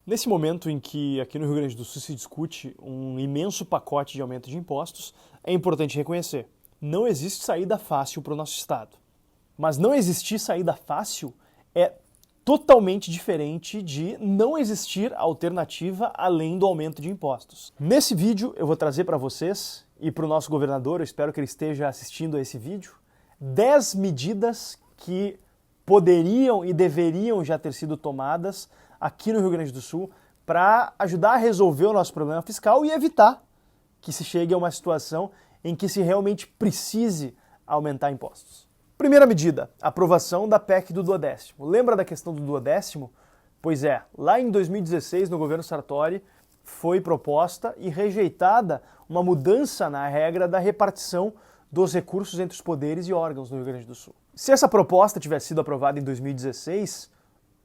Nesse momento em que aqui no Rio Grande do Sul se discute um imenso pacote de aumento de impostos, é importante reconhecer, não existe saída fácil para o nosso Estado. Mas não existir saída fácil é totalmente diferente de não existir alternativa além do aumento de impostos. Nesse vídeo eu vou trazer para vocês e para o nosso governador, eu espero que ele esteja assistindo a esse vídeo, 10 medidas que poderiam e deveriam já ter sido tomadas aqui no Rio Grande do Sul para ajudar a resolver o nosso problema fiscal e evitar que se chegue a uma situação em que se realmente precise aumentar impostos. Primeira medida, aprovação da PEC do duodécimo. Lembra da questão do duodécimo? Pois é, lá em 2016, no governo Sartori, foi proposta e rejeitada uma mudança na regra da repartição dos recursos entre os poderes e órgãos no Rio Grande do Sul. Se essa proposta tivesse sido aprovada em 2016,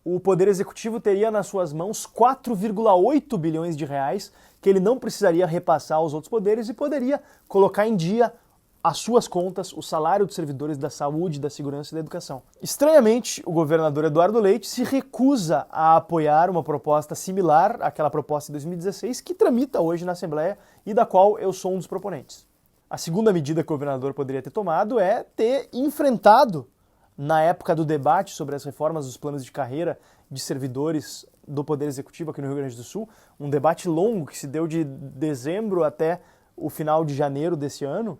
o Poder Executivo teria nas suas mãos 4,8 bilhões de reais que ele não precisaria repassar aos outros poderes e poderia colocar em dia as suas contas, o salário dos servidores da saúde, da segurança e da educação. Estranhamente, o governador Eduardo Leite se recusa a apoiar uma proposta similar àquela proposta de 2016 que tramita hoje na Assembleia e da qual eu sou um dos proponentes. A segunda medida que o governador poderia ter tomado é ter enfrentado, na época do debate sobre as reformas dos planos de carreira de servidores do Poder Executivo aqui no Rio Grande do Sul, um debate longo que se deu de dezembro até o final de janeiro desse ano,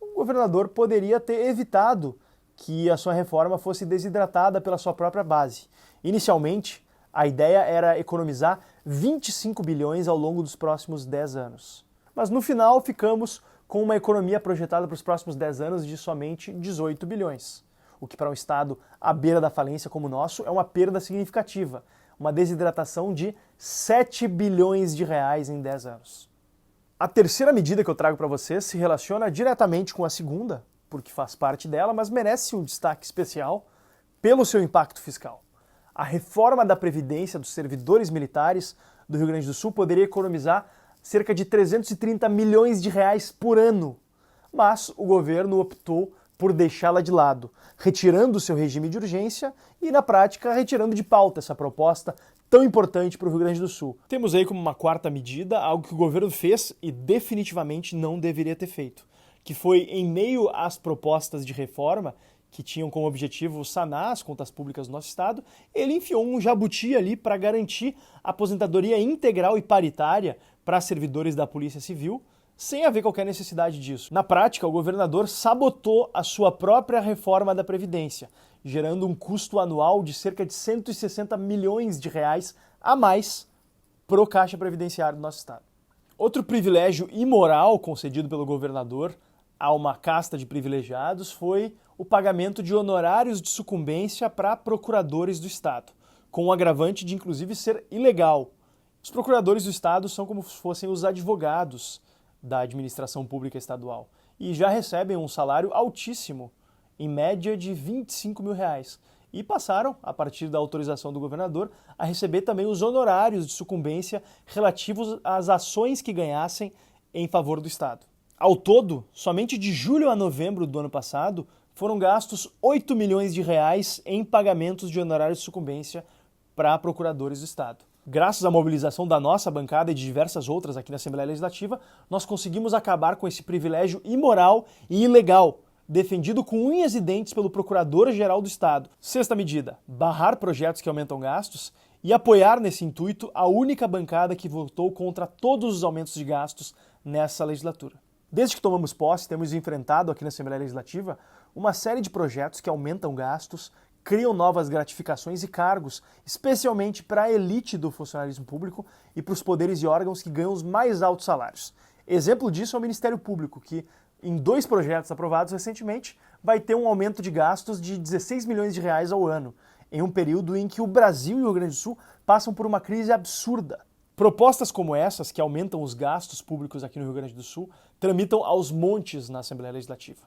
o governador poderia ter evitado que a sua reforma fosse desidratada pela sua própria base. Inicialmente, a ideia era economizar 25 bilhões ao longo dos próximos 10 anos. Mas no final ficamos com uma economia projetada para os próximos 10 anos de somente 18 bilhões. O que para um Estado à beira da falência como o nosso é uma perda significativa, uma desidratação de 7 bilhões de reais em 10 anos. A terceira medida que eu trago para vocês se relaciona diretamente com a segunda, porque faz parte dela, mas merece um destaque especial pelo seu impacto fiscal. A reforma da Previdência dos servidores militares do Rio Grande do Sul poderia economizar cerca de 330 milhões de reais por ano, mas o governo optou por deixá-la de lado, retirando o seu regime de urgência e, na prática, retirando de pauta essa proposta tão importante para o Rio Grande do Sul. Temos aí como uma quarta medida algo que o governo fez e definitivamente não deveria ter feito, que foi, em meio às propostas de reforma que tinham como objetivo sanar as contas públicas do nosso Estado, ele enfiou um jabuti ali para garantir a aposentadoria integral e paritária para servidores da Polícia Civil, sem haver qualquer necessidade disso. Na prática, o governador sabotou a sua própria reforma da Previdência, gerando um custo anual de cerca de 160 milhões de reais a mais para o Caixa Previdenciário do nosso Estado. Outro privilégio imoral concedido pelo governador a uma casta de privilegiados foi o pagamento de honorários de sucumbência para procuradores do Estado, com o agravante de inclusive ser ilegal. Os procuradores do Estado são como se fossem os advogados da administração pública estadual e já recebem um salário altíssimo, em média de 25 mil reais, e passaram, a partir da autorização do governador, a receber também os honorários de sucumbência relativos às ações que ganhassem em favor do Estado. Ao todo, somente de julho a novembro do ano passado, foram gastos 8 milhões de reais em pagamentos de honorários de sucumbência para procuradores do Estado. Graças à mobilização da nossa bancada e de diversas outras aqui na Assembleia Legislativa, nós conseguimos acabar com esse privilégio imoral e ilegal, defendido com unhas e dentes pelo Procurador-Geral do Estado. Sexta medida, barrar projetos que aumentam gastos e apoiar nesse intuito a única bancada que votou contra todos os aumentos de gastos nessa legislatura. Desde que tomamos posse, temos enfrentado aqui na Assembleia Legislativa uma série de projetos que aumentam gastos, criam novas gratificações e cargos, especialmente para a elite do funcionalismo público e para os poderes e órgãos que ganham os mais altos salários. Exemplo disso é o Ministério Público, que, em 2 projetos aprovados recentemente, vai ter um aumento de gastos de 16 milhões de reais ao ano, em um período em que o Brasil e o Rio Grande do Sul passam por uma crise absurda. Propostas como essas, que aumentam os gastos públicos aqui no Rio Grande do Sul, tramitam aos montes na Assembleia Legislativa.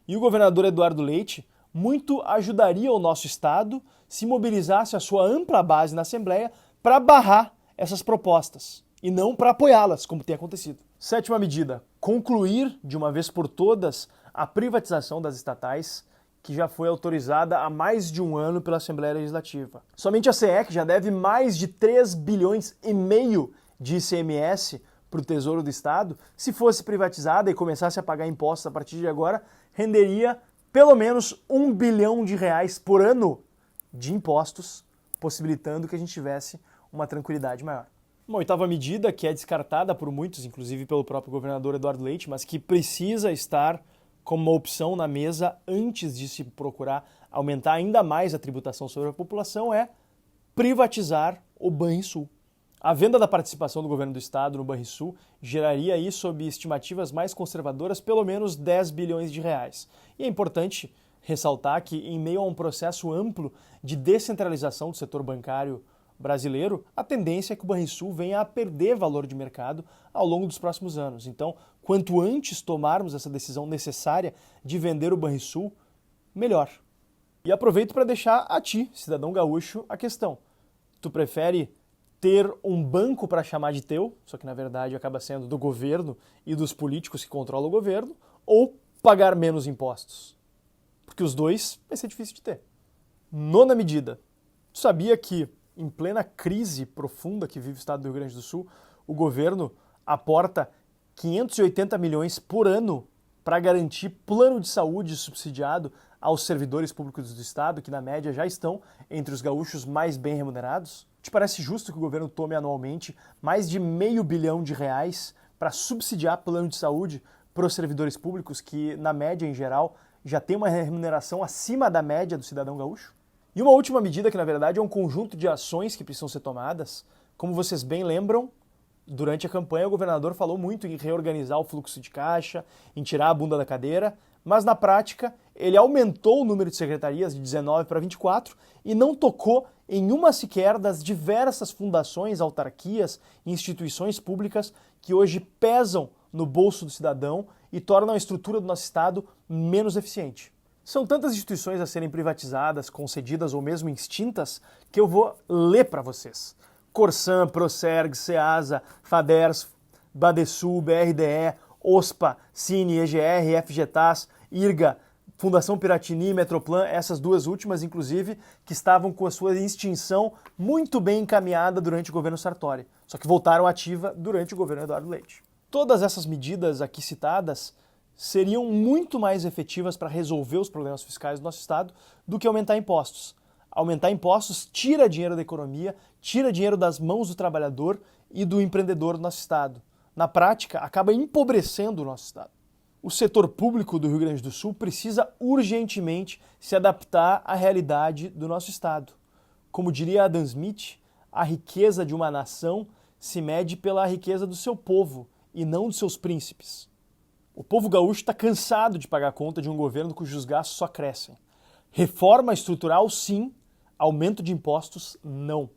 E o governador Eduardo Leite muito ajudaria o nosso Estado se mobilizasse a sua ampla base na Assembleia para barrar essas propostas e não para apoiá-las, como tem acontecido. Sétima medida, concluir de uma vez por todas a privatização das estatais que já foi autorizada há mais de um ano pela Assembleia Legislativa. Somente a CE, que já deve mais de 3 bilhões e meio de ICMS para o Tesouro do Estado, se fosse privatizada e começasse a pagar impostos a partir de agora, renderia pelo menos R$ 1 bilhão por ano de impostos, possibilitando que a gente tivesse uma tranquilidade maior. Uma oitava medida que é descartada por muitos, inclusive pelo próprio governador Eduardo Leite, mas que precisa estar como uma opção na mesa antes de se procurar aumentar ainda mais a tributação sobre a população, é privatizar o Banrisul. A venda da participação do governo do estado no Banrisul geraria aí, sob estimativas mais conservadoras, pelo menos 10 bilhões de reais. E é importante ressaltar que, em meio a um processo amplo de descentralização do setor bancário brasileiro, a tendência é que o Banrisul venha a perder valor de mercado ao longo dos próximos anos. Então, quanto antes tomarmos essa decisão necessária de vender o Banrisul, melhor. E aproveito para deixar a ti, cidadão gaúcho, a questão. Tu prefere ter um banco para chamar de teu, só que na verdade acaba sendo do governo e dos políticos que controlam o governo, ou pagar menos impostos? Porque os dois vai ser difícil de ter. Nona medida. Tu sabia que, em plena crise profunda que vive o estado do Rio Grande do Sul, o governo aporta 580 milhões por ano para garantir plano de saúde subsidiado aos servidores públicos do estado, que na média já estão entre os gaúchos mais bem remunerados? Te parece justo que o governo tome anualmente mais de R$500 bilhão para subsidiar plano de saúde para os servidores públicos, que na média em geral já tem uma remuneração acima da média do cidadão gaúcho? E uma última medida que, na verdade, é um conjunto de ações que precisam ser tomadas. Como vocês bem lembram, durante a campanha o governador falou muito em reorganizar o fluxo de caixa, em tirar a bunda da cadeira, mas na prática ele aumentou o número de secretarias de 19 para 24 e não tocou em uma sequer das diversas fundações, autarquias e instituições públicas que hoje pesam no bolso do cidadão e tornam a estrutura do nosso estado menos eficiente. São tantas instituições a serem privatizadas, concedidas ou mesmo extintas que eu vou ler para vocês. Corsan, Procerg, Ceasa, Faders, Badesul, BRDE, OSPA, Cine, EGR, FGTAS, IRGA, Fundação Piratini, Metroplan, essas duas últimas, inclusive, que estavam com a sua extinção muito bem encaminhada durante o governo Sartori, só que voltaram ativa durante o governo Eduardo Leite. Todas essas medidas aqui citadas seriam muito mais efetivas para resolver os problemas fiscais do nosso estado do que aumentar impostos. Aumentar impostos tira dinheiro da economia, tira dinheiro das mãos do trabalhador e do empreendedor do nosso estado. Na prática, acaba empobrecendo o nosso estado. O setor público do Rio Grande do Sul precisa urgentemente se adaptar à realidade do nosso estado. Como diria Adam Smith, a riqueza de uma nação se mede pela riqueza do seu povo e não dos seus príncipes. O povo gaúcho está cansado de pagar conta de um governo cujos gastos só crescem. Reforma estrutural, sim. Aumento de impostos, não.